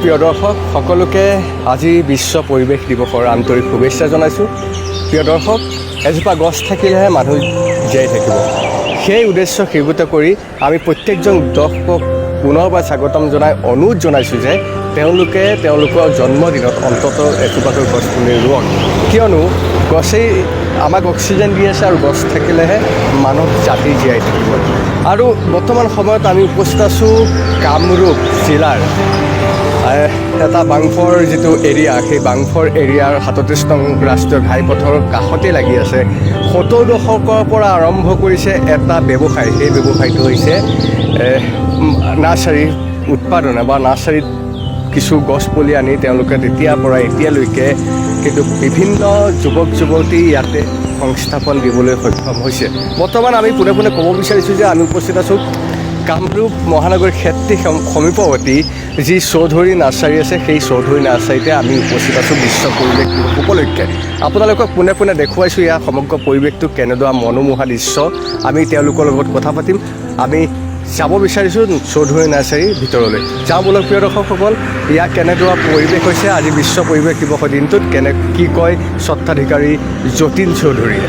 প্ৰিয় দৰ্শক সকলোকে আজি বিশ্ব পৰিৱেশ দিৱসৰ আন্তৰিক শুভেচ্ছা জনাইছোঁ। প্ৰিয় দৰ্শক, এজোপা গছ থাকিলেহে মানুহ জীয়াই থাকিব। সেই উদ্দেশ্য সেৱিত কৰি আমি প্ৰত্যেকজন দৰ্শকক পুনৰবাৰ স্বাগতম জনাই অনুৰোধ জনাইছোঁ যে তেওঁলোকে তেওঁলোকৰ জন্মদিনত অন্ততঃ এজোপাকৈ গছ পুলি ৰুৱক, কিয়নো গছেই আমাক অক্সিজেন দি আছে আৰু গছ থাকিলেহে মানৱ জাতি জীয়াই থাকিব। আৰু বৰ্তমান সময়ত আমি উপস্থিত আছোঁ কামৰূপ জিলাৰ এটা বাংফৰ যিটো এৰিয়া, সেই বাংফৰ এৰিয়াৰ ৩৭ নং ৰাষ্ট্ৰীয় ঘাইপথৰ কাষতে লাগি আছে। ৭০ দশকৰ পৰা আৰম্ভ কৰিছে এটা ব্যৱসায়। সেই ব্যৱসায়টো হৈছে নাৰ্চাৰী উৎপাদনে বা নাৰ্চাৰীত কিছু গছ পুলি আনি তেওঁলোকে তেতিয়াৰ পৰা এতিয়ালৈকে কিন্তু বিভিন্ন যুৱক যুৱতী ইয়াতে সংস্থাপন দিবলৈ সক্ষম হৈছে। বৰ্তমান আমি পোনে পোনে ক'ব বিচাৰিছোঁ যে আমি উপস্থিত আছোঁ কামৰূপ মহানগৰ ক্ষেত্ৰী সমীপৱৰ্তী যি চৌধুৰী নাৰ্চাৰী আছে, সেই চৌধুৰী নাৰ্চাৰীতে আমি উপস্থিত আছোঁ বিশ্ব পৰিৱেশ দিৱস উপলক্ষে। আপোনালোকক পোনে পোনে দেখুৱাইছোঁ ইয়াৰ সমগ্ৰ পৰিৱেশটো কেনেদৰে মনোমোহা দৃশ্য। আমি তেওঁলোকৰ লগত কথা পাতিম। আমি যাব বিচাৰিছোঁ চৌধুৰী নাৰ্চাৰীৰ ভিতৰলৈ। যাওঁ বলক প্ৰিয় দৰ্শকসকল, ইয়াৰ কেনেদৰে পৰিৱেশ হৈছে আজি বিশ্ব পৰিৱেশ দিৱসৰ দিনটোত, কি কয় স্বত্বাধিকাৰী যতীন চৌধুৰীয়ে।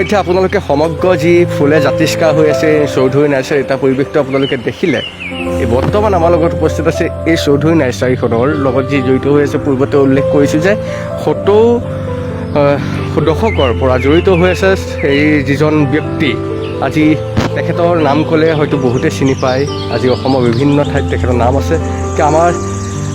ইতিমধ্যে আপোনালোকে সমগ্ৰ যি ফুলে জাতিষ্কাৰ হৈ আছে চৌধুৰী নাৰ্চাৰী, এটা পৰিৱেশটো আপোনালোকে দেখিলে। এই বৰ্তমান আমাৰ লগত উপস্থিত আছে এই চৌধুৰী নাৰ্চাৰীখনৰ লগত যি জড়িত হৈ আছে। পূৰ্বতে উল্লেখ কৰিছোঁ যে ৭০ দশকৰ পৰা জড়িত হৈ আছে এই যিজন ব্যক্তি। আজি তেখেতৰ নাম ক'লে হয়তো বহুতে চিনি পায়। আজি অসমৰ বিভিন্ন ঠাইত তেখেতৰ নাম আছে।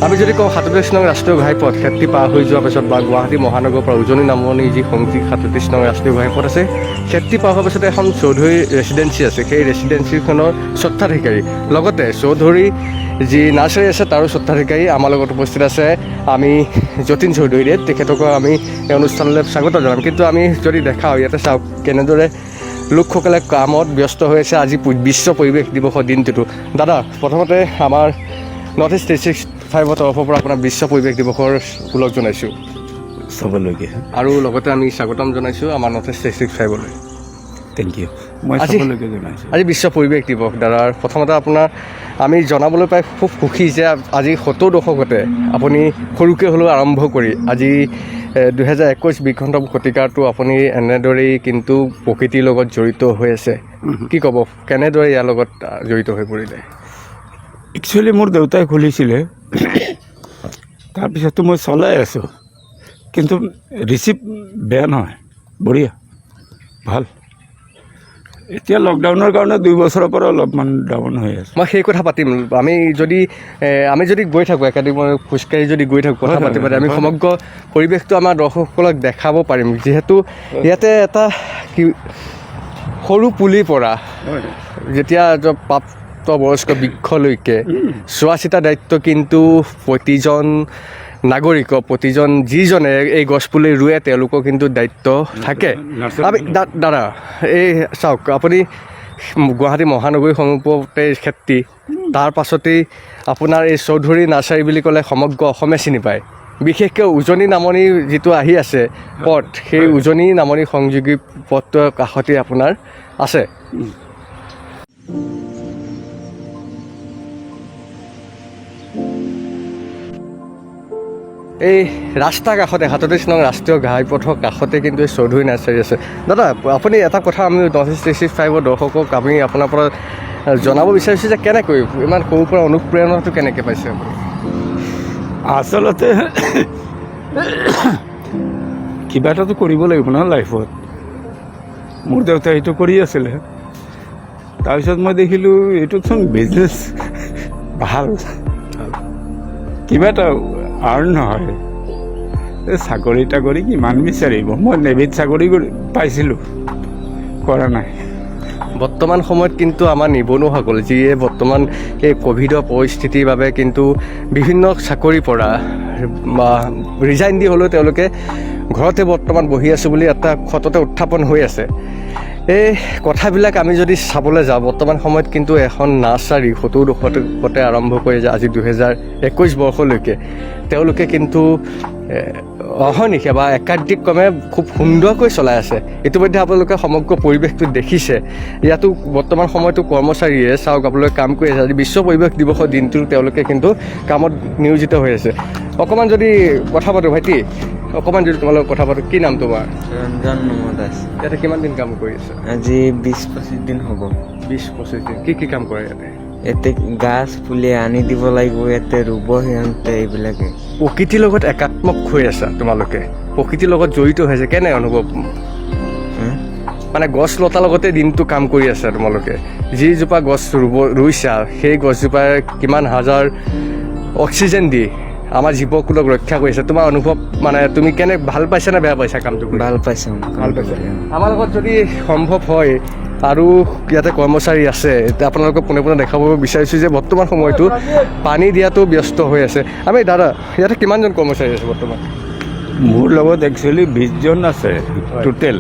আমি যদি কওঁ ৩৭ নং ৰাষ্ট্ৰীয় ঘাইপথ ক্ষেত্ৰী পাৰ হৈ যোৱাৰ পিছত বা গুৱাহাটী মহানগৰৰ পৰা উজনি নামনি যি সংযোগ ৩৭ নং ৰাষ্ট্ৰীয় ঘাইপথ আছে, ক্ষেত্ৰী পাৰ হোৱাৰ পিছতে এখন চৌধুৰী ৰেচিডেঞ্চি আছে। সেই ৰেচিডেঞ্চিখনৰ স্বত্বাধিকাৰী লগতে চৌধুৰী যি নাৰ্চাৰী আছে তাৰো স্বত্বাধিকাৰী আমাৰ লগত উপস্থিত আছে আমি যতীন চৌধুৰীয়ে। তেখেতকো আমি এই অনুষ্ঠানলৈ স্বাগত জনাম। কিন্তু আমি যদি দেখাওঁ ইয়াতে চাওক কেনেদৰে লোকসকলে কামত ব্যস্ত হৈ আছে আজি বিশ্ব পৰিৱেশ দিৱসৰ দিনটোতো। দাদা, প্ৰথমতে আমাৰ নৰ্থ ইষ্ট 365 তৰফৰ পৰা আপোনাৰ বিশ্ব পৰিৱেশ দিৱসৰ ওলগ জনাইছোঁ চবলৈকে, আৰু লগতে আমি স্বাগতম জনাইছোঁ আমাৰ নৰ্থ ইষ্ট 365লৈ। Thank you. মই চবলৈকে জনাইছোঁ আজি বিশ্ব পৰিৱেশ দিৱস। দাদাৰ প্ৰথমতে আপোনাৰ আমি জনাবলৈ পাই খুব সুখী যে আজি ৭০ দশকতে আপুনি সৰুকৈ হ'লেও আৰম্ভ কৰি আজি 2021 বিংশতম শতিকাটো আপুনি এনেদৰেই কিন্তু প্ৰকৃতিৰ লগত জড়িত হৈ আছে। কি ক'ব, কেনেদৰে ইয়াৰ লগত জড়িত হৈ পৰিলে? একচুৱেলি মোৰ দেউতাই খুলিছিলে, তাৰপিছতো মই চলাই আছোঁ। কিন্তু ৰিচিভ বেয়া নহয়, বঢ়িয়া, ভাল। এতিয়া লকডাউনৰ কাৰণে 2 বছৰৰ পৰা অলপমান ডাউন হৈ আছে। মই সেই কথা পাতিম। আমি যদি গৈ থাকোঁ একাডেমি খোজকাঢ়ি যদি গৈ থাকোঁ কথা পাতি পাতি আমি সমগ্ৰ পৰিৱেশটো আমাৰ দৰ্শকসকলক দেখাব পাৰিম, যিহেতু ইয়াতে এটা সৰু পুলিৰ পৰা যেতিয়া প্ৰাপ্তবয়স্ক বৃক্ষলৈকে চোৱা চিতা দায়িত্ব কিন্তু প্ৰতিজন নাগৰিকৰ, প্ৰতিজন যিজনে এই গছপুলি ৰুৱে তেওঁলোকৰ কিন্তু দায়িত্ব থাকে। আমি দাদা এই চাওক, আপুনি গুৱাহাটী মহানগৰী সমীপতে খেতি, তাৰ পাছতেই আপোনাৰ এই চৌধুৰী নাৰ্চাৰী বুলি ক'লে সমগ্ৰ অসমে চিনি পায়। বিশেষকৈ উজনি নামনি যিটো আহি আছে পথ, সেই উজনি নামনি সংযোগী পথটোৰ কাষতেই আপোনাৰ আছে। এই ৰাস্তাৰ কাষতে 37 নং ৰাষ্ট্ৰীয় ঘাইপথৰ কাষতে কিন্তু এই চৌধুৰী নাৰ্চাৰী আছে। দাদা আপুনি এটা কথা আমি নৰ্থ ইষ্ট 365 দৰ্শকক আমি আপোনাৰ পৰা জনাব বিচাৰিছোঁ যে কেনেকৈ ইমান সৰুৰ পৰা অনুপ্ৰেৰণাটো কেনেকৈ পাইছে আপুনি? আচলতে কিবা এটাতো কৰিব লাগিব ন লাইফত। মোৰ দেউতাই এইটো কৰি আছিলে, তাৰপিছত মই দেখিলোঁ এইটোচোন বিজনেছ ভাল, কিবা এটা আৰ্ণ হয়। চাকৰি তাকৰি কিমান বিচাৰিব, মই নেভিত চাকৰি পাইছিলোঁ, কৰা নাই। বৰ্তমান সময়ত কিন্তু আমাৰ নিবনুৱাসকল যিয়ে বৰ্তমান এই ক'ভিডৰ পৰিস্থিতিৰ বাবে কিন্তু বিভিন্ন চাকৰিৰ পৰা বা ৰিজাইন দি হ'লেও তেওঁলোকে ঘৰতে বৰ্তমান বহি আছোঁ বুলি এটা সততে উত্থাপন হৈ আছে। এই কথাবিলাক আমি যদি চাবলৈ যাওঁ, বৰ্তমান সময়ত কিন্তু এখন নাৰ্চাৰী 70 দশকতে আৰম্ভ কৰি আজি 2021 বৰ্ষলৈকে তেওঁলোকে কিন্তু অহৰ্নিশে বা একাধিক্ৰমে খুব সুন্দৰকৈ চলাই আছে। ইতিমধ্যে আপোনালোকে সমগ্ৰ পৰিৱেশটো দেখিছে। ইয়াতো বৰ্তমান সময়তো কৰ্মচাৰীয়ে চাওক আপোনালোকে কাম কৰি আছে। আজি বিশ্ব পৰিৱেশ দিৱসৰ দিনটো তেওঁলোকে কিন্তু কামত নিয়োজিত হৈ আছে। অকণমান যদি কথা পাতোঁ ভাইটি, অকণমান যদি তোমালোক কথা পাতোঁ, কি নাম তোমাৰ? ৰঞ্জন নম দাস। ইয়াতে কিমান দিন কাম কৰি আছে? আজি 20-25 দিন হ'ব। 20-25 দিন। কি কাম কৰে ইয়াতে? ইয়াতে গাছ পুলি আনি দিব লাগিব, ইয়াতে ৰুব সিহঁতে এইবিলাকে। প্ৰকৃতিৰ লগত একাত্মক হৈ আছা তোমালোকে, প্ৰকৃতিৰ লগত জড়িত হৈছে, কেনে অনুভৱ? মানে গছ লতাৰ লগতে দিনটো কাম কৰি আছা তোমালোকে। যিজোপা গছ ৰুইছা সেই গছজোপাই কিমান হাজাৰ অক্সিজেন দি আমাৰ জীৱকুলক ৰক্ষা কৰিছে। তোমাৰ অনুভৱ মানে তুমি কেনে ভাল পাইছা নে বেয়া পাইছা কামটো কৰি? ভাল পাইছোঁ। ভাল পাইছা। আমাৰ লগত যদি সম্ভৱ হয় আৰু ইয়াতে কৰ্মচাৰী আছে, এতিয়া আপোনালোকক পোনে পোনে দেখাব বিচাৰিছোঁ যে বৰ্তমান সময়তো পানী দিয়াটো ব্যস্ত হৈ আছে। আমি দাদা ইয়াতে কিমানজন কৰ্মচাৰী আছে বৰ্তমান? মোৰ লগত একচুৱেলি 20জন আছে টোটেল,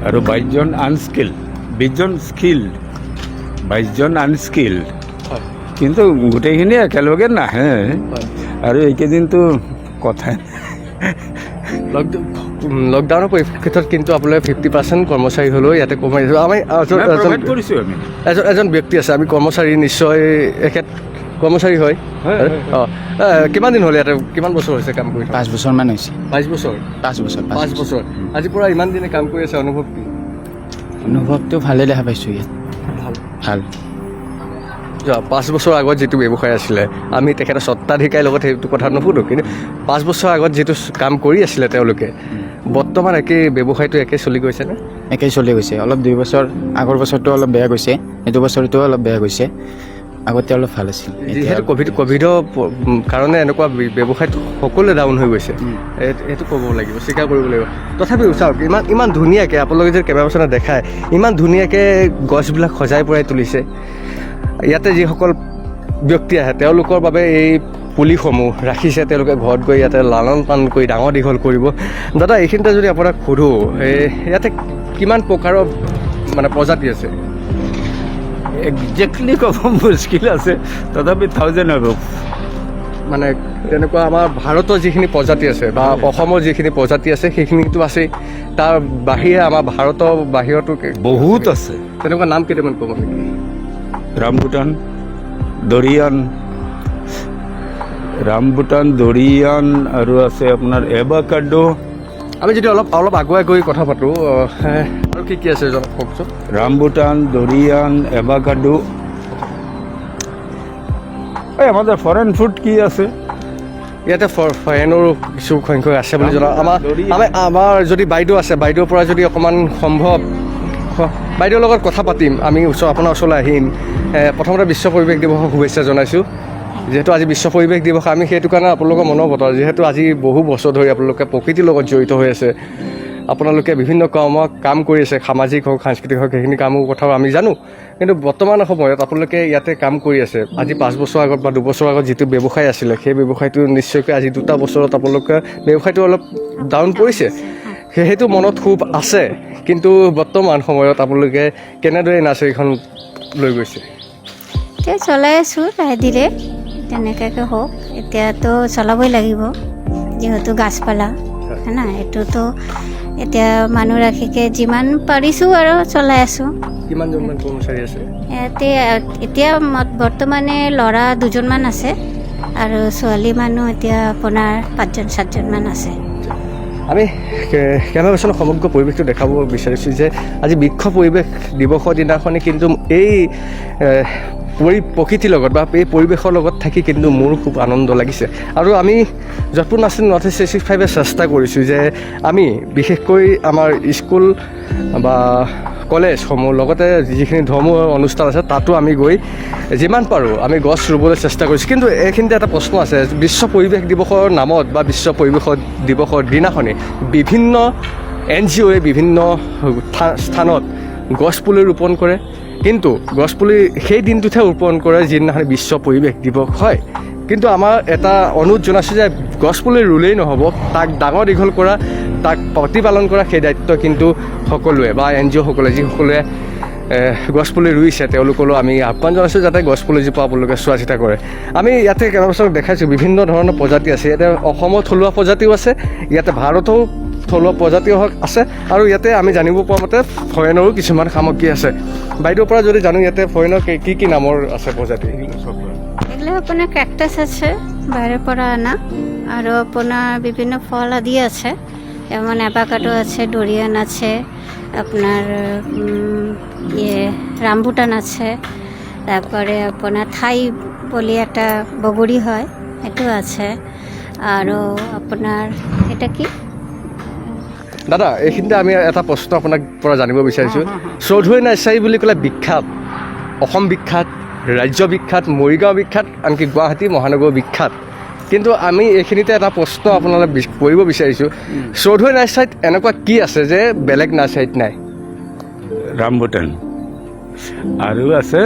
আৰু 22জন আনস্কিল্ড, 20জন স্কিল্ড, 22জন আনস্কিল্ড। কিন্তু গোটেইখিনি একেলগে নাহে, আৰু এইকেইদিনতো কথাই লকডাউনৰ পৰিপ্ৰেক্ষিতত কিন্তু আপোনালোকে 50% কৰ্মচাৰী হ'লেও ইয়াতে কমাই আমি কৰিছোঁ। আমি এজন ব্যক্তি আছে, আমি কৰ্মচাৰী নিশ্চয় এখেত কৰ্মচাৰী হয়। অঁ, কিমান দিন হ'ল ইয়াতে, কিমান বছৰ হৈছে কাম কৰি? 5 বছৰমান হৈছে। 5 বছৰ? 5 বছৰ। 5 বছৰ আজিৰ পৰা ইমান দিনে কাম কৰি আছে, অনুভৱ কি? অনুভৱটো ভালেই দেখা পাইছোঁ ইয়াত। ভাল। 5 বছৰ আগত যিটো ব্যৱসায় আছিলে, আমি তেখেতৰ স্বত্বাধিকাৰীৰ লগত সেইটো কথা নুসুধোঁ, কিন্তু 5 বছৰ আগত যিটো কাম কৰি আছিলে তেওঁলোকে, বৰ্তমান একেই ব্যৱসায়টো একে চলি গৈছেনে? একেই চলি গৈছে। অলপ 2 বছৰ আগৰ বছৰটো অলপ বেয়া গৈছে, এইটো বছৰটো অলপ বেয়া গৈছে। আগতে অলপ ভাল আছিল। যিহেতু ক'ভিডৰ কাৰণে এনেকুৱা ব্যৱসায়টো সকলোৱে ডাউন হৈ গৈছে, সেইটো ক'ব লাগিব, স্বীকাৰ কৰিব লাগিব। তথাপিও চাওক ইমান ধুনীয়াকৈ আপোনালোকে যদি কেমেৰা পাৰ্চনে দেখায়, ইমান ধুনীয়াকৈ গছবিলাক সজাই পৰাই তুলিছে। ইয়াতে যিসকল ব্যক্তি আহে তেওঁলোকৰ বাবে এই পুলিসমূহ ৰাখিছে, তেওঁলোকে ঘৰত গৈ ইয়াতে লালন পালন কৰি ডাঙৰ দীঘল কৰিব। দাদা এইখিনিতে যদি আপোনাক সোধোঁ, ইয়াতে কিমান প্ৰকাৰৰ মানে প্ৰজাতি আছে? একজেক্টলি ক'ব মুস্কিল আছে, তথাপি 1000 হ'ব। মানে তেনেকুৱা আমাৰ ভাৰতৰ যিখিনি প্ৰজাতি আছে বা অসমৰ যিখিনি প্ৰজাতি আছে সেইখিনিতো আছেই, তাৰ বাহিৰে আমাৰ ভাৰতৰ বাহিৰতো বহুত আছে। তেনেকুৱা নাম কেইটামান ক'ব নেকি? ৰামবুটান, দৰিয়ান, আৰু আছে আপোনাৰ এভাকাডো। আমি যদি অলপ আগুৱাই গৈ কথা পাতোঁ, আৰু কি আছে কওকচোন? Rambutan, durian, avocado. এই আমাদেৰ ফৰেন ফুড কি আছে? ইয়াতে ফৰেনৰো কিছু সংখ্যক আছে বুলি জনা। আমাৰ যদি বাইদেউ আছে, বাইদেউৰ পৰা যদি অকণমান সম্ভৱ বাইদেউৰ লগত কথা পাতিম, আমি আপোনাৰ ওচৰলৈ আহিম। প্ৰথমতে বিশ্ব পৰিৱেশ দিৱসৰ শুভেচ্ছা জনাইছোঁ। যিহেতু আজি বিশ্ব পৰিৱেশ দিৱস, আমি সেইটো কাৰণে আপোনালোকৰ মনৰ বতৰ, যিহেতু আজি বহু বছৰ ধৰি আপোনালোকে প্ৰকৃতিৰ লগত জড়িত হৈ আছে, আপোনালোকে বিভিন্ন কাম কৰি আছে, সামাজিক হওক সাংস্কৃতিক হওক, সেইখিনি কামৰ কথাও আমি জানো। কিন্তু বৰ্তমান সময়ত আপোনালোকে ইয়াতে কাম কৰি আছে। আজি 5 বছৰ আগত বা 2 বছৰ আগত যিটো ব্যৱসায় আছিলে, সেই ব্যৱসায়টো নিশ্চয়কৈ আজি 2টা বছৰত আপোনালোকে ব্যৱসায়টো অলপ ডাউন পৰিছে, সেইটো মনত খুব আছে। কিন্তু বৰ্তমান সময়ত আপোনালোকে কেনেদৰে নাৰ্চাৰীখন লৈ গৈছে? এতিয়া চলাই আছোঁ লাহে ধীৰে, তেনেকুৱাকৈ হওক। এতিয়াতো চলাবই লাগিব, যিহেতু গাছপালা হয় না, এইটোতো এতিয়া মানুহ ৰাখিকে যিমান পাৰিছোঁ আৰু চলাই আছোঁ। কিমানজনমান কৰ্মচাৰী আছে? এতিয়া বৰ্তমানে ল'ৰা 2জনমান আছে আৰু ছোৱালী মানুহ এতিয়া আপোনাৰ 5জন-7জনমান আছে। আমি কেমেৰা পাৰ্চনৰ সমগ্ৰ পৰিৱেশটো দেখাব বিচাৰিছোঁ যে আজি বিশ্ব পৰিৱেশ দিৱসৰ দিনাখনি কিন্তু এই প্ৰকৃতিৰ লগত বা এই পৰিৱেশৰ লগত থাকি কিন্তু মোৰ খুব আনন্দ লাগিছে। আৰু আমি যতপুৰ নাৰ্চিং নৰ্থ ইষ্ট 365 চেষ্টা কৰিছোঁ যে আমি বিশেষকৈ আমাৰ স্কুল বা কলেজসমূহ লগতে যিখিনি ধৰ্মীয় অনুষ্ঠান আছে তাতো আমি গৈ যিমান পাৰোঁ আমি গছ ৰুবলৈ চেষ্টা কৰিছোঁ। কিন্তু এইখিনিতে এটা প্ৰশ্ন আছে, বিশ্ব পৰিৱেশ দিৱসৰ নামত বা বিশ্ব পৰিৱেশ দিৱসৰ দিনাখনি বিভিন্ন NGOয়ে বিভিন্ন স্থানত গছপুলি ৰোপণ কৰে, কিন্তু গছপুলি সেই দিনটোতহে ৰোপণ কৰে যিদিনাখনি বিশ্ব পৰিৱেশ দিৱস হয়। কিন্তু আমাৰ এটা অনুৰোধ জনাইছোঁ যে গছপুলি ৰুলেই নহ'ব, তাক ডাঙৰ দীঘল কৰা, তাক প্ৰতিপালন কৰা সেই দায়িত্ব কিন্তু সকলোৱে বা NGOসকলে যিসকলে গছপুলি ৰুইছে তেওঁলোকলৈও আমি আহ্বান জনাইছোঁ যাতে গছপুলিজোপা আপোনালোকে চোৱা চিতা কৰে। আমি ইয়াতে কেইবাবছৰ দেখাইছোঁ বিভিন্ন ধৰণৰ প্ৰজাতি আছে। ইয়াতে অসমৰ থলুৱা প্ৰজাতিও আছে, ইয়াতে ভাৰতৰো থলুৱা প্ৰজাতিও আছে, আৰু ইয়াতে আমি জানিব পৰা মতে ফৰেনৰো কিছুমান সামগ্ৰী আছে। বাইদেউৰ পৰা যদি জানো ইয়াতে ফৰেনৰ কি নামৰ আছে প্ৰজাতি? এগুলো আপোনাৰ কেকটাছ আছে বাহিৰৰ পৰা অনা, আৰু আপোনাৰ বিভিন্ন ফল আদি আছে, যেমন অ্যাভাকাডো আছে, ডোরিয়ান আছে, আপনার রামবুটান আছে, তারপরে আপনার থাই বলি একটা বগরি হয় এটাও আছে, আৰু আপোনাৰ এটা কি দাদা এইখিনিতে আমি এটা প্ৰশ্ন আপোনাৰ পৰা জানিব বিচাৰিছোঁ। চৌধুৰী নাৰ্চাৰী বুলি ক'লে বিখ্যাত, অসম বিখ্যাত, ৰাজ্য বিখ্যাত, মৰিগাঁও বিখ্যাত, আনকি গুৱাহাটী মহানগৰ বিখ্যাত। কিন্তু আমি এইখিনিতে এটা প্ৰশ্ন আপোনালৈ কৰিব বিচাৰিছোঁ, চৌধুৰী নাৰ্চাৰীত এনেকুৱা কি আছে যে বেলেগ নাৰ্চাৰীত নাই? ৰামবুটান আৰু আছে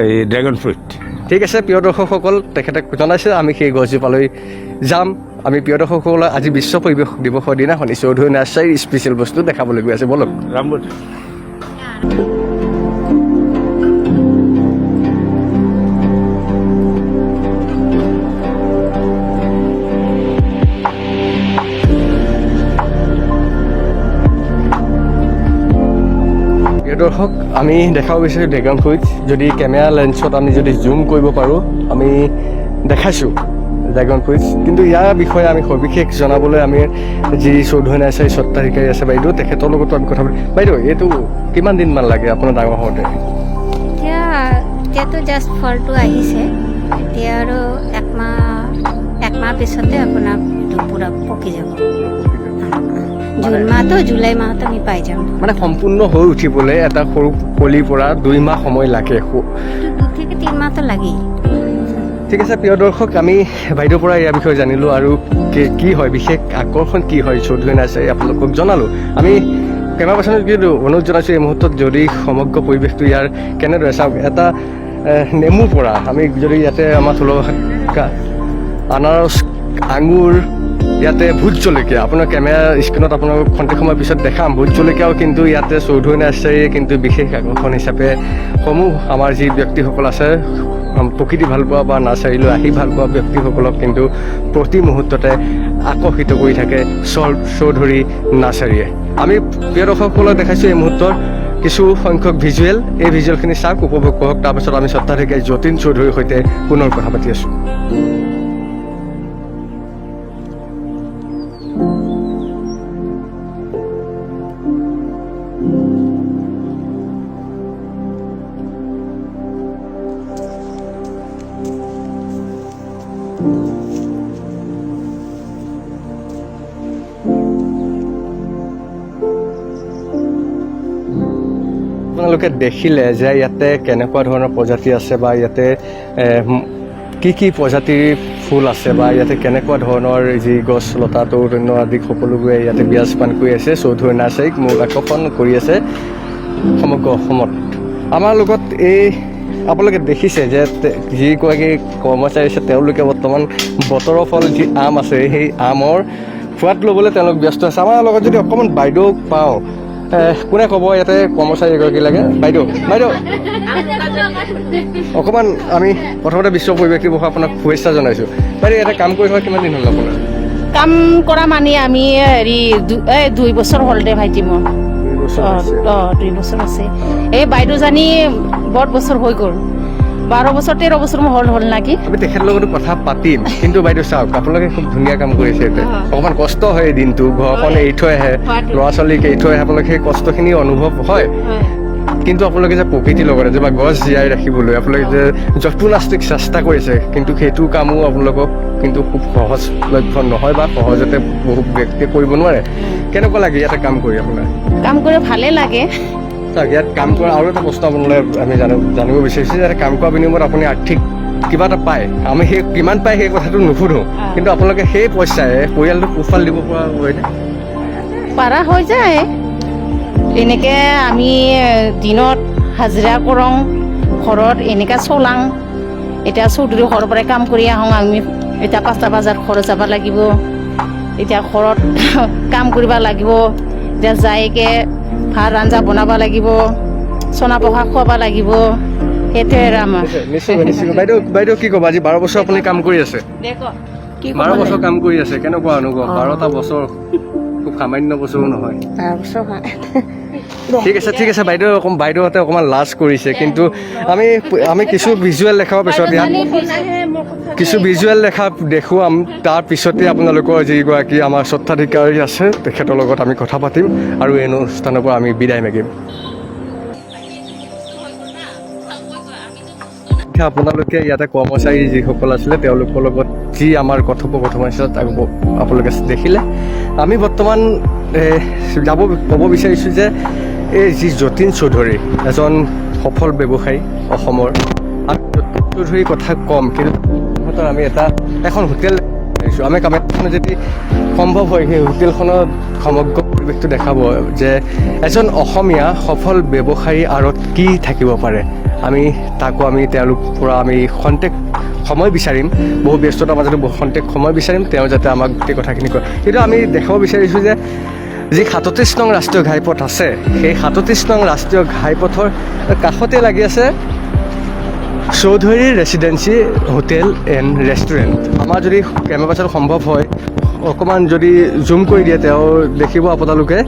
এই ড্ৰেগন ফ্ৰুইট। ঠিক আছে প্ৰিয় দৰ্শকসকল, তেখেতে জনাইছে আমি সেই গছজোপালৈ যাম। আমি প্ৰিয় দৰ্শকসকলক আজি বিশ্ব পৰিৱেশ দিৱসৰ দিনাখনি চৌধুৰী নাৰ্চাৰীৰ স্পেচিয়েল বস্তু দেখাবলৈ গৈ আছে, বলক। ৰামবুটান দৰ্শক আমি দেখাব বিচাৰোঁ ড্ৰেগন ফ্ৰুইট। যদি কেমেৰা লেন্সত আমি যদি জুম কৰিব পাৰোঁ, আমি দেখাইছোঁ ড্ৰেগন ফ্ৰুইট। কিন্তু ইয়াৰ বিষয়ে আমি সবিশেষ জনাবলৈ আমি যি চৌধুৰী নাৰ্চাৰী স্বত্বাধিকাৰী আছে বাইদেউ, তেখেতৰ লগতো আমি কথা পাতিম। বাইদেউ এইটো কিমান দিনমান লাগে আপোনাৰ ডাঙৰ হওঁতে? এতিয়াতো জাষ্ট ফলটো আহিছে, এতিয়া আৰু একমাহ পিছতে আপোনাৰ এইটো পূৰা পকি যাব। জুন মাহতো জুলাই মাহতো আমি পাই যাম। মানে সম্পূৰ্ণ হৈ উঠিবলৈ এটা সৰু কলিৰ পৰা 2 মাহ সময় লাগে, 2 থেকে 3 মাহতো লাগেই। ঠিক আছে প্ৰিয় দৰ্শক, আমি বাইদেউৰ পৰা ইয়াৰ বিষয়ে জানিলোঁ আৰু কি হয় বিশেষ আকৰ্ষণ কি হয় চৌধুৰী নাৰ্চাৰী আপোনালোকক জনালোঁ। আমি কেমেৰা পাৰ্চনত কিন্তু অনুৰোধ জনাইছোঁ এই মুহূৰ্তত যদি সমগ্ৰ পৰিৱেশটো ইয়াৰ কেনেদৰে চাওক, এটা নেমুৰ পৰা আমি যদি ইয়াতে আমাৰ থলুৱা আনাৰস, আঙুৰ, ইয়াতে ভোট জলকীয়া, আপোনাৰ কেমেৰা স্ক্ৰীণত আপোনাৰ খন্তেক সময়ৰ পিছত দেখাম। ভোট জলকীয়াও কিন্তু ইয়াতে চৌধুৰী নাৰ্চাৰীয়ে কিন্তু বিশেষ আকৰ্ষণ হিচাপে সমূহ আমাৰ যি ব্যক্তিসকল আছে প্ৰকৃতি ভাল পোৱা বা নাৰ্চাৰীলৈ আহি ভাল পোৱা ব্যক্তিসকলক কিন্তু প্ৰতি মুহূৰ্ততে আকৰ্ষিত কৰি থাকে চৌধুৰী নাৰ্চাৰীয়ে। আমি প্ৰিয় দৰ্শকসকলক দেখাইছোঁ এই মুহূৰ্তৰ কিছু সংখ্যক ভিজুৱেল, এই ভিজুৱেলখিনি চাওক, উপভোগ কৰক। তাৰপিছত আমি স্বত্বাধিকাৰী যতীন চৌধুৰীৰ সৈতে পুনৰ কথা পাতি আছোঁ। আপোনালোকে দেখিলে যে ইয়াতে কেনেকুৱা ধৰণৰ প্ৰজাতি আছে বা ইয়াতে কি প্ৰজাতিৰ ফুল আছে বা ইয়াতে কেনেকুৱা ধৰণৰ যি গছ লতা তৰুতন্য আদি সকলোবোৰে ইয়াতে বিৰাজমান কৰি আছে চৌধুৰী নাৰ্চাৰীক মোক আকৰ্ষণ কৰি আছে সমগ্ৰ অসমত। আমাৰ লগত এই আপোনালোকে দেখিছে যে যিগৰাকী কৰ্মচাৰী আছে তেওঁলোকে বৰ্তমান বতৰৰ ফল যি আম আছে সেই আমৰ সোৱাদ ল'বলৈ তেওঁলোক ব্যস্ত আছে। আমাৰ লগত যদি অকণমান বাইদেউক পাওঁ, কোনে ক'ব ইয়াতে কৰ্মচাৰী এগৰাকী লাগে? বাইদেউ অকণমান আমি প্ৰথমতে বিশ্ব পৰিৱেশ দিৱস আপোনাক শুভেচ্ছা জনাইছোঁ। বাইদেউ ইয়াতে কাম কৰি থকা কিমান দিন হ'ল আপোনাৰ? কাম কৰা মানে আমি হেৰি 2 বছৰ হ'ল দে ভাইটি মোৰ। 2 বছৰ হৈছে। 2 বছৰ আছে। এই বাইদেউজনী বৰ বছৰ হৈ গ'ল, 12 বছৰ 13 বছৰ হ'ল নেকি। আমি তেখেতৰ লগতো কথা পাতিম, কিন্তু বাইদেউ চাওক আপোনালোকে খুব ধুনীয়া কাম কৰিছে ইয়াতে। অকণমান কষ্ট হয় এই দিনটো, ঘৰখন এৰি থৈ আহে, ল'ৰা ছোৱালীক এৰি থৈ আহে, আপোনালোকে সেই কষ্টখিনি অনুভৱ হয়। কিন্তু আপোনালোকে যে প্ৰকৃতিৰ লগতে যে বা গছ জীয়াই ৰাখিবলৈ আপোনালোকে যে যৎপৰোনাস্তিক চেষ্টা কৰিছে, কিন্তু সেইটো কামো আপোনালোকক কিন্তু খুব সহজলভ্য নহয় বা সহজতে বহু ব্যক্তিয়ে কৰিব নোৱাৰে। কেনেকুৱা লাগে ইয়াতে কাম কৰি আপোনাৰ? কাম কৰি ভালে লাগে। চাওক ইয়াত কাম কৰা আৰু এটা প্ৰশ্ন আপোনালৈ আমি জানিব বিচাৰিছোঁ যে কাম কৰা বিনিময়ত আপুনি আৰ্থিক কিবা এটা পায়। আমি সেই কিমান পায় সেই কথাটো নুসুধো, কিন্তু আপোনালোকে সেই পইচাৰে পৰিয়ালটোক পোহপাল দিব পৰা হয়নে? পাৰা হৈ যায়। এনেকৈ আমি দিনত হাজিৰা কৰোঁ, ঘৰত এনেকৈ চলাং। এতিয়া চৌধুৰী ঘৰৰ পৰাই কাম কৰি আহোঁ আমি। এতিয়া 5টা বজাত ঘৰত যাব লাগিব, এতিয়া ঘৰত কাম কৰিব লাগিব। এতিয়া যাইকে ভাত আঞ্জা বনাব লাগিব, চনা পহা খুৱাব লাগিব, সেইটোৱে আৰু আমাৰ। নিশ্চয় নিশ্চয়। বাইদেউ কি ক'ব? আজি 12 বছৰ আপুনি কাম কৰি আছে। কি 12 বছৰ কাম কৰি আছে, কেনেকুৱা অনুভৱ? 12টা বছৰ খুব সামান্য বছৰো নহয়। ঠিক আছে বাইদেউহঁতে অকণমান লাজ কৰিছে, কিন্তু আমি কিছু ভিজুৱেল দেখাব পিছত ইয়াত কিছু ভিজুৱেল দেখুৱাম। তাৰ পিছতে আপোনালোকৰ যিগৰাকী আমাৰ স্বত্বাধিকাৰী আছে তেখেতৰ লগত আমি কথা পাতিম আৰু এই অনুষ্ঠানৰ পৰা আমি বিদায় মাগিম। আপোনালোকে ইয়াতে কৰ্মচাৰী যিসকল আছিলে তেওঁলোকৰ লগত যি আমাৰ কথোপকথন আছিল তাক আপোনালোকে দেখিলে। আমি বৰ্তমান ক'ব বিচাৰিছোঁ যে এই যি যতীন চৌধুৰী এজন সফল ব্যৱসায়ী অসমৰ। আমি যতীন চৌধুৰীৰ কথা ক'ম, কিন্তু আমি এখন হোটেল দেখিছোঁ। আমি কামাখ্যাখনত যদি সম্ভৱ হয় সেই হোটেলখনত সমগ্ৰ পৰিৱেশটো দেখাব যে এজন অসমীয়া সফল ব্যৱসায়ী আঁৰত কি থাকিব পাৰে। তাকো তেওঁলোক পৰা আমি খন্তেক সময় বিচাৰিম, বহু ব্যস্ততাৰ মাজতে খন্তেক সময় বিচাৰিম, তেওঁ যাতে আমাক গোটেই কথাখিনি কয়। কিন্তু আমি দেখাব বিচাৰিছোঁ যে যি 37 নং ৰাষ্ট্ৰীয় ঘাইপথ আছে, সেই 37 নং ৰাষ্ট্ৰীয় ঘাইপথৰ কাষতে লাগি আছে Chowdhury residency hotel and restaurant. আমাৰ যদি কেমেৰা পাৰ্চন সম্ভৱ হয় অকণমান যদি জুম কৰি দিয়ে তেওঁ দেখিব আপোনালোকে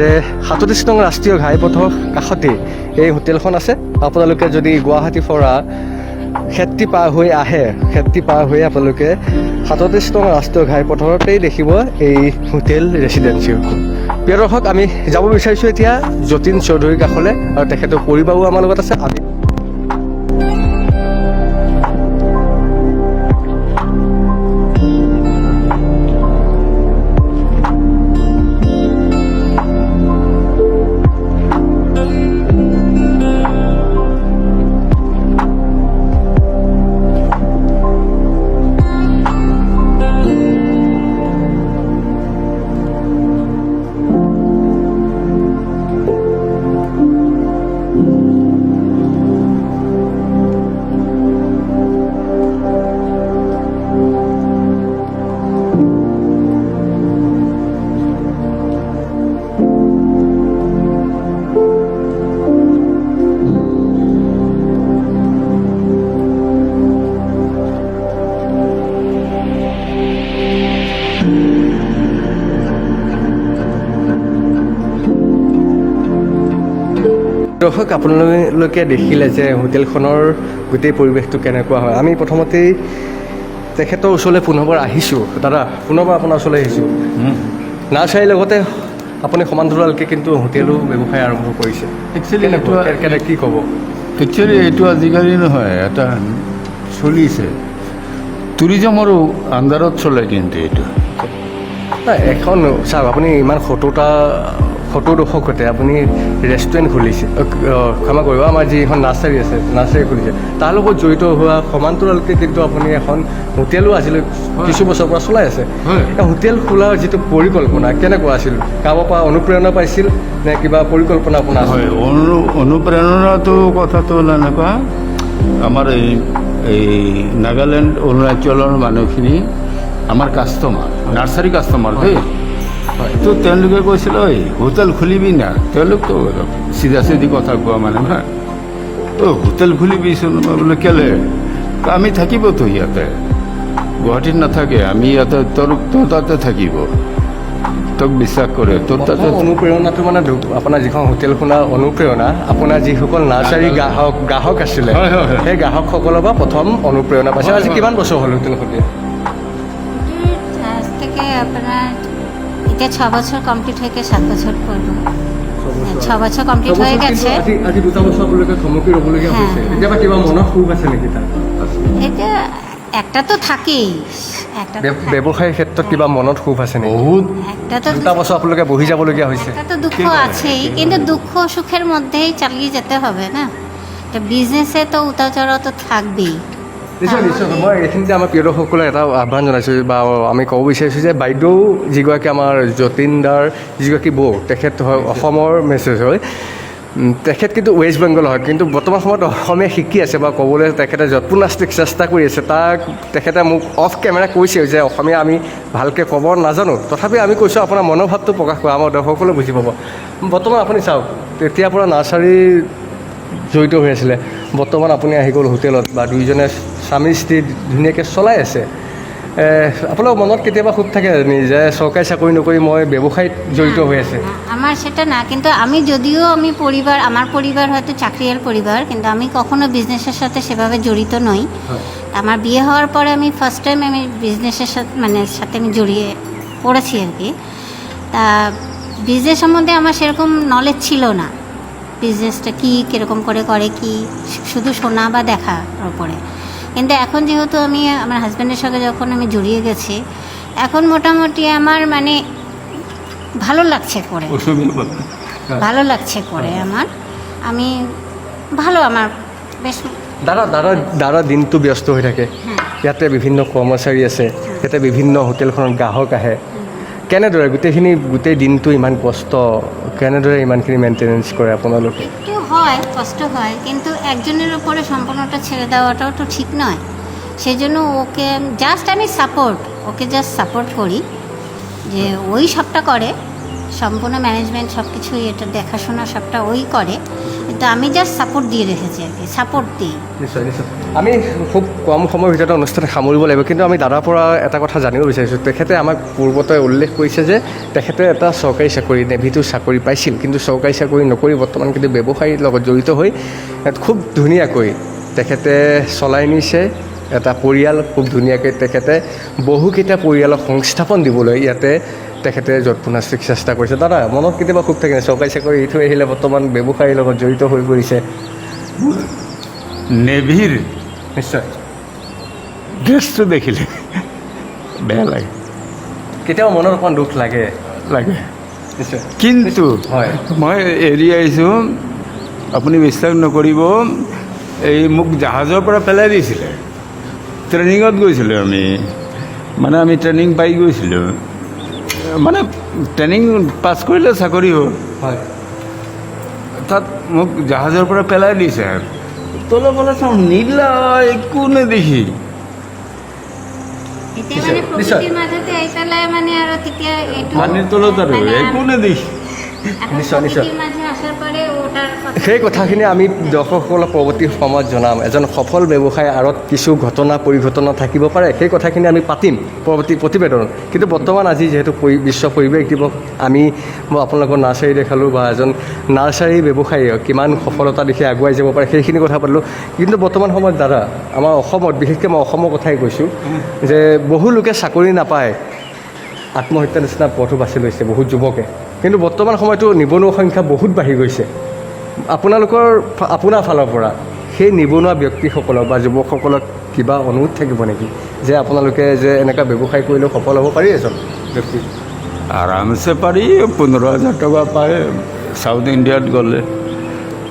যে 37 নং ৰাষ্ট্ৰীয় ঘাইপথৰ কাষতেই এই হোটেলখন আছে। আপোনালোকে যদি গুৱাহাটীৰ পৰা খেত্ৰী পাৰ হৈ আহে, খেত্ৰী পাৰ হৈ আপোনালোকে 37 নং ৰাষ্ট্ৰীয় ঘাইপথৰতেই দেখিব এই হোটেল ৰেচিডেঞ্চি। প্ৰিয় দৰ্শক, আমি যাব বিচাৰিছোঁ এতিয়া যতীন চৌধুৰীৰ কাষলৈ আৰু তেখেতৰ পৰিবাৰো আমাৰ লগত আছে। দৰ্শক, আপোনালোকে দেখিলে যে হোটেলখনৰ গোটেই পৰিৱেশটো কেনেকুৱা হয়। আমি প্ৰথমতেই তেখেতৰ ওচৰলৈ পুনৰবাৰ আহিছোঁ। দাদা, পুনৰবাৰ আপোনাৰ ওচৰলৈ আহিছোঁ। নাৰ্চাৰীৰ লগতে আপুনি সমান্তৰালকৈ কিন্তু হোটেলো ব্যৱসায় আৰম্ভ কৰিছে। একচুৱেলি কি ক'ব? একচুৱেলি এইটো আজিকালি নহয়, এটা চলিছে টুৰিজমৰো আণ্ডাৰত চলে। কিন্তু এইটো নাই, এখন চাওক আপুনি ইমান 70টা সত্তৰ দশকতে আপুনি ৰেষ্টুৰেণ্ট খুলিছে, ক্ষমা কৰিব, আমাৰ যি এখন নাৰ্চাৰী আছে নাৰ্চাৰী খুলিছে, তাৰ লগত জড়িত হোৱা সমান্তৰালকৈ কিন্তু আপুনি এখন হোটেলো আজিলৈ কিছু বছৰৰ পৰা চলাই আছে। হোটেল খোলাৰ যিটো পৰিকল্পনা কেনেকুৱা আছিল? কাৰোবাৰ পৰা অনুপ্ৰেৰণা পাইছিল নে কিবা পৰিকল্পনা আপোনাৰ আছিল? হয়, অনুপ্ৰেৰণাটো কথাটো হ'ল এনেকুৱা, আমাৰ এই নাগালেণ্ড অৰুণাচলৰ মানুহখিনি আমাৰ কাষ্টমাৰ, নাৰ্চাৰী কাষ্টমাৰ দেই। তো তেওঁলোকে কৈছিল, ঐ হোটেল খুলিবি না, তেওঁলোকতো চিধা চিধি কথা কোৱা মানে না, তো হোটেল খুলিবিচোন। মই বোলে কেলে? আমি থাকিবতো ইয়াতে, গুৱাহাটীত নাথাকে, আমি ইয়াতে তোৰ তাতে থাকিব, তোক বিশ্বাস কৰে, তোৰ তাতে। অনুপ্ৰেৰণাটো মানে আপোনাৰ যিখন হোটেল খোলা অনুপ্ৰেৰণা, আপোনাৰ যিসকল নাৰ্চাৰী গ্ৰাহক আছিলে, সেই গ্ৰাহকসকলৰ পৰা প্ৰথম অনুপ্ৰেৰণা পাইছে। আজি কিমান বছৰ হ'ল হোটেল খুলি? আজ থেকে আপনার এটা 6 বছর কমপ্লিট হয়ে গেছে, 7 বছর পড়লো। 6 বছর কমপ্লিট হয়ে গেছে। আজি 2 বছৰ আপোনালোকে থমকি ৰ'বলগীয়া হ্যাঁ। হৈছে, কেতিয়াবা কিবা মনত সুখ আছে নেকি তাত? এটা একটা তো থাকেই, একটা তো থাকে। ব্যৱসায়ৰ ক্ষেত্ৰত কিবা মনত সুখ আছে নেকি? বহুত একটা তো 2 বছৰ আপোনালোকে বহি যাবলগীয়া হৈছে। একটা তো দুঃখ আছেই, কিন্তু দুঃখ সুখের মধ্যেই চালিয়ে যেতে হবে না। এটা বিজনেসে তো উতার চড়াও তো থাকবেই। নিশ্চয় নিশ্চয়। মই এইখিনিতে আমাৰ প্ৰিয় দৰ্শকসকলে এটা আহ্বান জনাইছোঁ বা আমি ক'ব বিচাৰিছোঁ যে বাইদেউ যিগৰাকী আমাৰ যতীন দাৰ যিগৰাকী বৌ, তেখেত হয় অসমৰ মেছেজ হয়, তেখেত কিন্তু ৱেষ্ট বেংগল হয়, কিন্তু বৰ্তমান সময়ত অসমীয়া শিকি আছে বা ক'বলৈ তেখেতে যৎপৰোনাস্তিক চেষ্টা কৰি আছে। তাক তেখেতে মোক অফ কেমেৰা কৈছে যে অসমীয়া আমি ভালকৈ ক'ব নাজানো, তথাপি আমি কৈছোঁ আপোনাৰ মনোভাৱটো প্ৰকাশ কৰা, আমাৰ দৰ্শকসকলে বুজি পাব। বৰ্তমান আপুনি চাওক, তেতিয়াৰ পৰা নাৰ্চাৰীৰ জড়িত হৈ আছিলে, বৰ্তমান আপুনি আহি গ'ল হোটেলত বা দুইজনে স্বামী স্ত্ৰী ধুনীয়াকৈ চলাই আছে। আপোনাৰ মনত কেতিয়াবা খুব থাকে যে চৰকাৰী চাকৰি নকৰি মই ব্যৱসায়ত জড়িত হৈ আছে? আমার সেটা না, কিন্তু আমি যদিও আমি পরিবার, আমার পরিবার হয়তো চাকরিয়াল পরিবার, কিন্তু আমি কখনো বিজনেসের সাথে সেভাবে জড়িত নই। আমার বিয়ে হওয়ার পরে আমি ফার্স্ট টাইম আমি বিজনেসের সাথে সাথে আমি জড়িয়ে পড়েছি আর কি। তা বিজনেস সম্বন্ধে আমার সেরকম নলেজ ছিল না, বিজনেসটা কী কীরকম করে কি শুধু শোনা বা দেখার ওপরে। কিন্তু এখন যেহেতু আমি আমার হাজব্যান্ডের সঙ্গে যখন আমি জড়িয়ে গেছি, এখন মোটামুটি আমার মানে ভালো লাগছে করে, ভালো লাগছে করে আমার, আমি ভালো, আমার বেশ। দাদা দিনটো ব্যস্ত হৈ থাকে, ইয়াতে বিভিন্ন কৰ্মচাৰী আছে, ইয়াতে বিভিন্ন হোটেলখনত গ্ৰাহক আহে, কেনেদৰে গোটেই দিনটো ইমান কষ্ট, কেনেদৰে ইমানখিনি মেইনটেনেন্স কৰে আপোনালোকে? একটু হয়, কষ্ট হয়, কিন্তু একজনের উপরে সম্পূর্ণটা ছেড়ে দেওয়াটাও তো ঠিক নয়। সেই জন্য ওকে জাস্ট আমি ওকে জাস্ট সাপোর্ট করি, যে ওই সবটা করে, সম্পূর্ণ ম্যানেজমেন্ট সব কিছুই, এটা দেখাশোনা সবটা ওই করে, কিন্তু আমি জাস্ট সাপোর্ট দিয়ে রেখেছি আর কি, সাপোর্ট দিই। নিশ্চয় নিশ্চয়। আমি খুব কম সময়ৰ ভিতৰতে অনুষ্ঠান সামৰিব লাগিব, কিন্তু আমি দাদাৰ পৰা এটা কথা জানিব বিচাৰিছোঁ। তেখেতে আমাক পূৰ্বতে উল্লেখ কৰিছে যে তেখেতে এটা চৰকাৰী চাকৰি, নেভিটো চাকৰি পাইছিল, কিন্তু চৰকাৰী চাকৰি নকৰি বৰ্তমান কিন্তু ব্যৱসায়ীৰ লগত জড়িত হৈ খুব ধুনীয়াকৈ তেখেতে চলাই নিছে এটা পৰিয়াল, খুব ধুনীয়াকৈ তেখেতে বহুকেইটা পৰিয়ালক সংস্থাপন দিবলৈ ইয়াতে তেখেতে যৎপৰোনাস্তিক চেষ্টা কৰিছে। দাদা মনত কেতিয়াবা খুব থাকে, চৰকাৰী চাকৰি এৰি থৈ আহিলে বৰ্তমান ব্যৱসায়ীৰ লগত জড়িত হৈ পৰিছে? নেভিৰ নিশ্চয়। ড্ৰেছটো দেখিলে বেয়া লাগে, কেতিয়াবা মনত অকণমান দুখ লাগে। নিশ্চয়। কিন্তু হয়। মই এৰি আহিছোঁ, আপুনি বিশ্বাস নকৰিব, এই মোক জাহাজৰ পৰা পেলাই দিছিলে, ট্ৰেইনিঙত গৈছিলোঁ আমি, মানে আমি ট্ৰেইনিং পাই গৈছিলোঁ, মানে ট্ৰেইনিং পাছ কৰিলে চাকৰি হ'ল, হয়। তাত মোক জাহাজৰ পৰা পেলাই দিছে, তলৰ পৰা চাওঁ নীলা, একো নেদেখি। এতিয়া মানে প্ৰকৃতিৰ মাজতে আহি পেলাই মানে আৰু তেতিয়া এইটো পানীৰ তলত আৰু একো নেদেখি। নিশ্চয় নিশ্চয়। প্ৰকৃতিৰ মাজে আসাৰ পৰে ওটাৰ সেই কথাখিনি আমি দৰ্শকসকলক পৰৱৰ্তী সময়ত জনাম। এজন সফল ব্যৱসায়ৰ আঁৰত কিছু ঘটনা পৰিঘটনা থাকিব পাৰে, সেই কথাখিনি আমি পাতিম পৰৱৰ্তী প্ৰতিবেদনত। কিন্তু বৰ্তমান আজি যিহেতু বিশ্ব পৰিৱেশ দিৱস, মই আপোনালোকৰ নাৰ্চাৰী দেখালোঁ বা এজন নাৰ্চাৰী ব্যৱসায়ীয়ে কিমান সফলতা দেখি আগুৱাই যাব পাৰে সেইখিনি কথা পাতিলোঁ। কিন্তু বৰ্তমান সময়ত দাদা আমাৰ অসমত, বিশেষকৈ মই অসমৰ কথাই কৈছোঁ, যে বহু লোকে চাকৰি নাপায়, আত্মহত্যাৰ নিচিনা পথো বাছি লৈছে বহুত যুৱকে। কিন্তু বৰ্তমান সময়তো নিবনুৱা সংখ্যা বহুত বাঢ়ি গৈছে। আপোনাৰ ফালৰ পৰা সেই নিবনুৱা ব্যক্তিসকলক বা যুৱকসকলক কিবা অনুৰোধ থাকিব নেকি, যে আপোনালোকে যে এনেকুৱা ব্যৱসায় কৰিলেও সফল হ'ব পাৰি এজন ব্যক্তি? আৰামছে পাৰি 15,000 টকা পায় চাউথ ইণ্ডিয়াত গ'লে।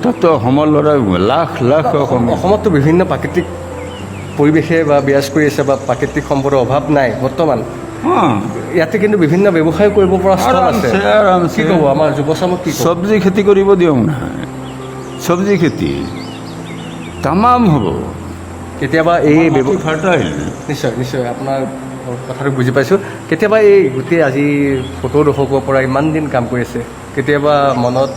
তাততো অসমৰ ল'ৰা লাখ লাখ অসমীয়া। অসমততো বিভিন্ন প্ৰাকৃতিক পৰিৱেশে বা বিৰাজ কৰি আছে বা প্ৰাকৃতিক সম্পদৰ অভাৱ নাই বৰ্তমান। অঁ, ইয়াতে কিন্তু বিভিন্ন ব্যৱসায় কৰিব পৰা স্থল আছে। আৰামছে কি ক'ব আমাৰ যুৱচামক কি ক'ব? চব্জি খেতি কৰিব দিয়ক নহয়, চব্জি খেতি তামাম হ'ব। কেতিয়াবা এই ফাৰ্টাইল। নিশ্চয় নিশ্চয় আপোনাৰ কথাটো বুজি পাইছোঁ। কেতিয়াবা এই গোটেই আজি 70 দশকৰ পৰা ইমান দিন কাম কৰি আছে, কেতিয়াবা মনত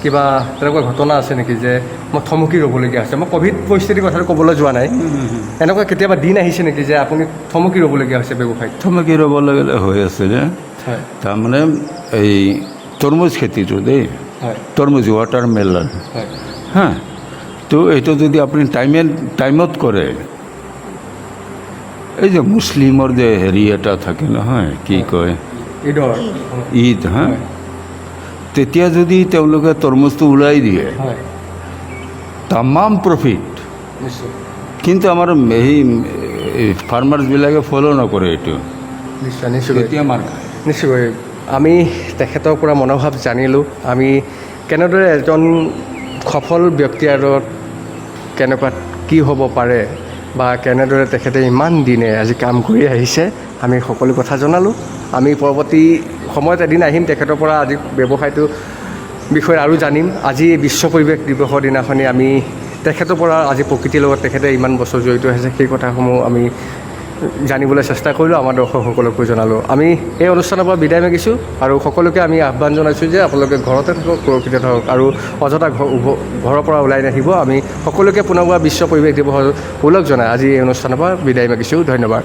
কিবা তেনেকুৱা ঘটনা আছে নেকি যে মই থমকি ৰ'বলগীয়া হৈছে? মই ক'ভিড পৰিস্থিতিৰ কথাটো ক'বলৈ যোৱা নাই, এনেকুৱা কেতিয়াবা দিন আহিছে নেকি যে আপুনি থমকি ৰ'বলগীয়া হৈছে ব্যৱসায়ত? থমকি ৰ'ব লগা হৈ আছে যে হয় তাৰমানে এই তৰমুজ খেতিটো দেই, হয় তৰমুজ ৱাটাৰমেলন, হয় হা। তো এইটো যদি আপুনি টাইমত কৰে, এই যে মুছলিমৰ যে হেৰি এটা থাকে নহয়, কি কয়, ঈদৰ ঈদ, হা, তেতিয়া যদি তেওঁলোকে তৰমুজটো ওলাই দিয়ে, হয় তামাম প্ৰফিট। নিশ্চয় কিন্তু আমাৰ এই ফাৰ্মাৰ্ছবিলাকে ফ'ল' নকৰে এইটো, নিশ্চয় নিশ্চয় তেতিয়া মাৰ খায়। নিশ্চয়কৈ আমি তেখেতৰ পৰা মনোভাৱ জানিলোঁ। আমি কেনেদৰে এজন সফল ব্যক্তিৰ আগত কেনেকুৱা কি হ'ব পাৰে বা কেনেদৰে তেখেতে ইমান দিনে আজি কাম কৰি আহিছে, আমি সকলো কথা জনালোঁ। আমি পৰৱৰ্তী সময়ত এদিন আহিম তেখেতৰ পৰা আজি ব্যৱসায়টোৰ বিষয়ে আৰু জানিম। আজি বিশ্ব পৰিৱেশ দিৱসৰ দিনাখনি আমি তেখেতৰ পৰা আজি প্ৰকৃতিৰ লগত তেখেতে ইমান বছৰ জড়িত হৈছে সেই কথাসমূহ আমি জানিবলৈ চেষ্টা কৰিলোঁ, আমাৰ দৰ্শকসকলকো জনালোঁ। আমি এই অনুষ্ঠানৰ পৰা বিদায় মাগিছোঁ আৰু সকলোকে আমি আহ্বান জনাইছোঁ যে আপোনালোকে ঘৰতে থাকক, সুৰক্ষিত থাকক আৰু অযথা ঘৰৰ পৰা ওলাই নাহিব। আমি সকলোকে পুনৰবাৰ বিশ্ব পৰিৱেশ দিৱসৰ ওলগ জনাই আজি এই অনুষ্ঠানৰ পৰা বিদায় মাগিছোঁ। ধন্যবাদ।